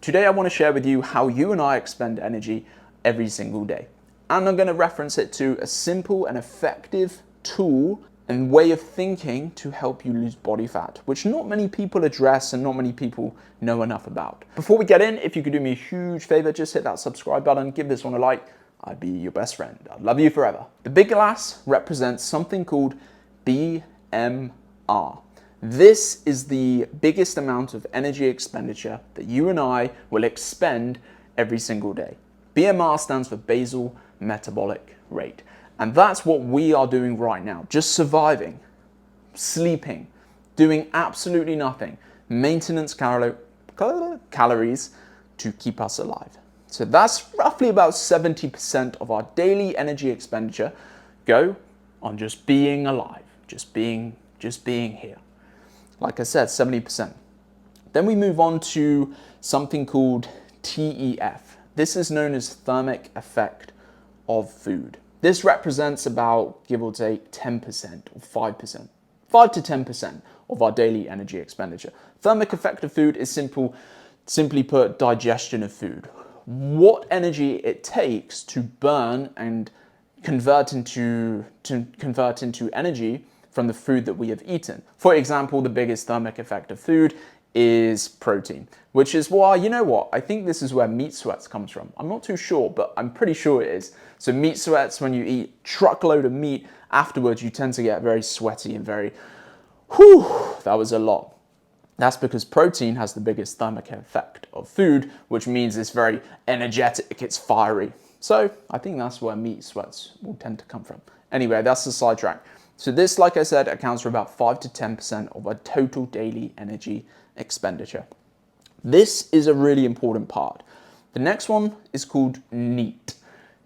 Today I want to share with you how you and I expend energy every single day. And I'm going to reference it to a simple and effective tool and way of thinking to help you lose body fat, which not many people address and not many people know enough about. Before we get in, if you could do me a huge favor, just hit that subscribe button, give this one a like. I'd be your best friend. I'd love you forever. The big glass represents something called BMR. This is the biggest amount of energy expenditure that you and I will expend every single day. BMR stands for basal metabolic rate. And that's what we are doing right now. Just surviving, sleeping, doing absolutely nothing. Maintenance calories to keep us alive. So that's roughly about 70% of our daily energy expenditure go on just being alive, just being here. Like I said, 70%. Then we move on to something called TEF. This is known as thermic effect of food. This represents about, give or take, 10% or 5%, 5 to 10% of our daily energy expenditure. Thermic effect of food is simply put, digestion of food. What energy it takes to burn and convert into energy from the food that we have eaten. For example, the biggest thermic effect of food is protein, which is why, you know what, I think this is where meat sweats comes from. I'm not too sure, but I'm pretty sure it is. So meat sweats, when you eat a truckload of meat, afterwards you tend to get very sweaty and very, that was a lot. That's because protein has the biggest thermic effect of food, which means it's very energetic, it's fiery. So I think that's where meat sweats will tend to come from. Anyway, that's the sidetrack. So this, like I said, accounts for about 5 to 10% of our total daily energy expenditure. This is a really important part. The next one is called NEAT,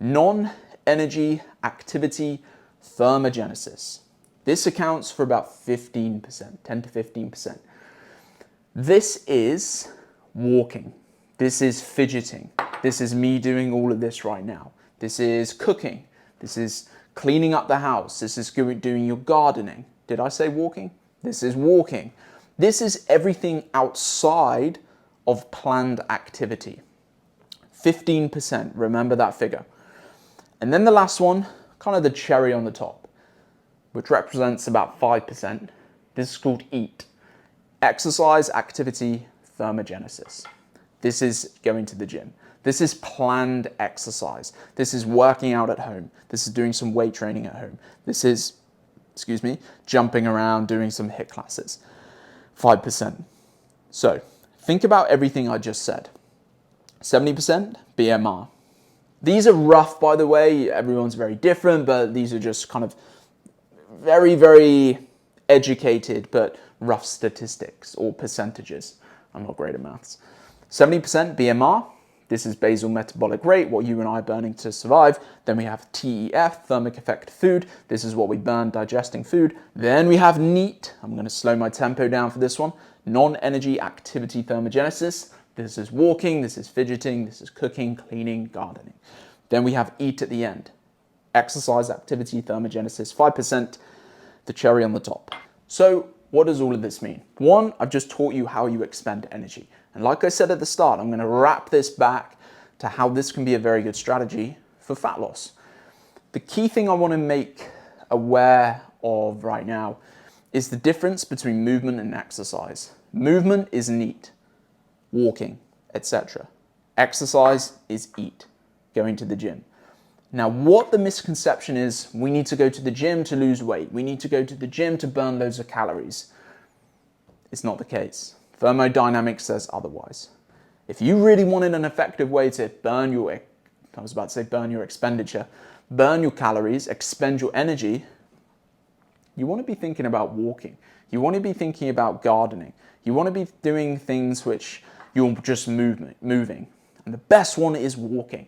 non-energy activity thermogenesis. This accounts for about 15%, 10 to 15%. This is walking. This is fidgeting. This is me doing all of this right now. This is cooking. This is cleaning up the house. This is doing your gardening. Did I say walking? This is walking. This is everything outside of planned activity. 15%, remember that figure. And then the last one, kind of the cherry on the top, which represents about 5%. This is called EAT, exercise, activity, thermogenesis. This is going to the gym. This is planned exercise. This is working out at home. This is doing some weight training at home. This is, jumping around, doing some HIIT classes. 5%. So think about everything I just said. 70% BMR. These are rough, by the way. Everyone's very different, but these are just kind of very, very educated, but rough statistics or percentages. I'm not great at maths. 70% BMR. This is basal metabolic rate, what you and I are burning to survive. Then we have TEF, thermic effect of food. This is what we burn digesting food. Then we have NEAT. I'm going to slow my tempo down for this one. Non-energy activity thermogenesis. This is walking, this is fidgeting, this is cooking, cleaning, gardening. Then we have EAT at the end. Exercise, activity, thermogenesis, 5%, the cherry on the top. So what does all of this mean? One, I've just taught you how you expend energy. And like I said at the start, I'm going to wrap this back to how this can be a very good strategy for fat loss. The key thing I want to make aware of right now is the difference between movement and exercise. Movement is NEAT, walking, etc. Exercise is EAT, going to the gym. Now, what the misconception is, we need to go to the gym to lose weight. We need to go to the gym to burn loads of calories. It's not the case. Thermodynamics says otherwise. If you really wanted an effective way to burn your expenditure, burn your calories, expend your energy, you want to be thinking about walking. You want to be thinking about gardening. You want to be doing things which you're just moving. And the best one is walking.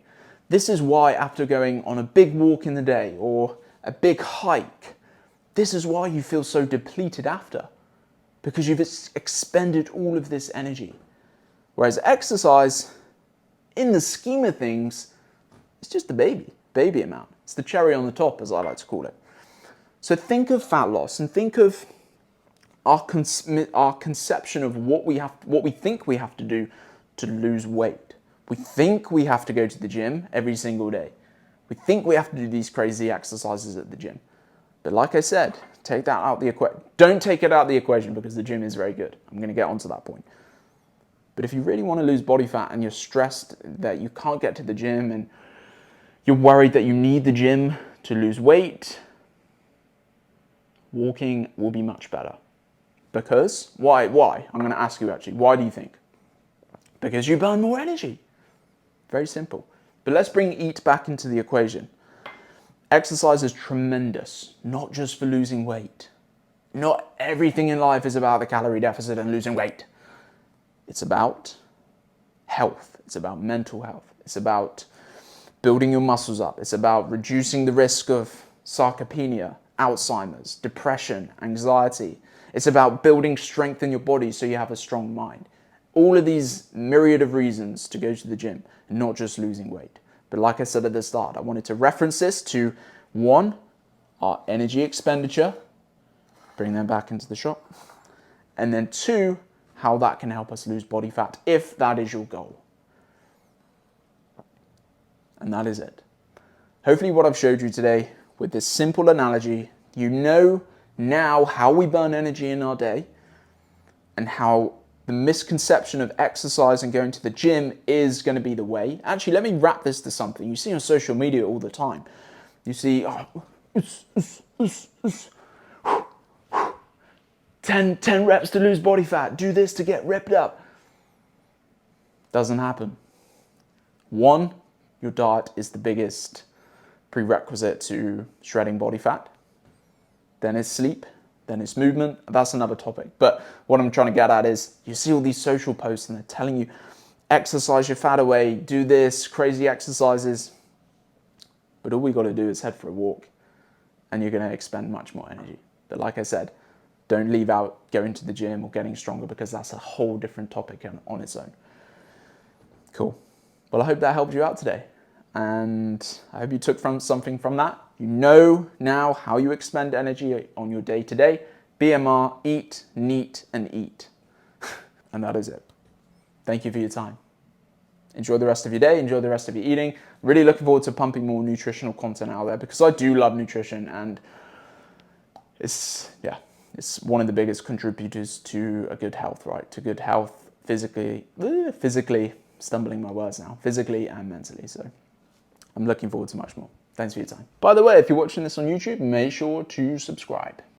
This is why after going on a big walk in the day or a big hike, this is why you feel so depleted after, because you've expended all of this energy. Whereas exercise, in the scheme of things, it's just a baby amount. It's the cherry on the top, as I like to call it. So think of fat loss and think of our conception of what we think we have to do to lose weight. We think we have to go to the gym every single day. We think we have to do these crazy exercises at the gym. But like I said, take that out the equation. Don't take it out of the equation because the gym is very good. I'm going to get onto that point. But if you really want to lose body fat and you're stressed that you can't get to the gym and you're worried that you need the gym to lose weight, walking will be much better. Because, why? I'm going to ask you actually, why do you think? Because you burn more energy. Very simple. But let's bring eat back into the equation. Exercise is tremendous, not just for losing weight. Not everything in life is about the calorie deficit and losing weight. It's about health. It's about mental health. It's about building your muscles up. It's about reducing the risk of sarcopenia, Alzheimer's, depression, anxiety. It's about building strength in your body so you have a strong mind. All of these myriad of reasons to go to the gym, not just losing weight. But like I said at the start, I wanted to reference this to 1, our energy expenditure, bring them back into the shop, and then 2, how that can help us lose body fat if that is your goal. And that is it. Hopefully what I've showed you today with this simple analogy, you know now how we burn energy in our day and how the misconception of exercise and going to the gym is going to be the way. Actually, let me wrap this to something. You see on social media all the time. You see, 10 reps to lose body fat. Do this to get ripped up. Doesn't happen. 1, your diet is the biggest prerequisite to shredding body fat. Then it's sleep. Then it's movement. That's another topic. But what I'm trying to get at is you see all these social posts and they're telling you exercise your fat away, do this, crazy exercises. But all we got to do is head for a walk and you're going to expend much more energy. But like I said, don't leave out going to the gym or getting stronger because that's a whole different topic on its own. Cool. Well, I hope that helped you out today. And I hope you took something from that. You know now how you expend energy on your day-to-day. BMR, eat, neat, and eat. And that is it. Thank you for your time. Enjoy the rest of your day. Enjoy the rest of your eating. Really looking forward to pumping more nutritional content out there because I do love nutrition and it's one of the biggest contributors to a good health, right? To good health physically, stumbling my words now, physically and mentally. So I'm looking forward to much more. Thanks for your time. By the way, if you're watching this on YouTube, make sure to subscribe.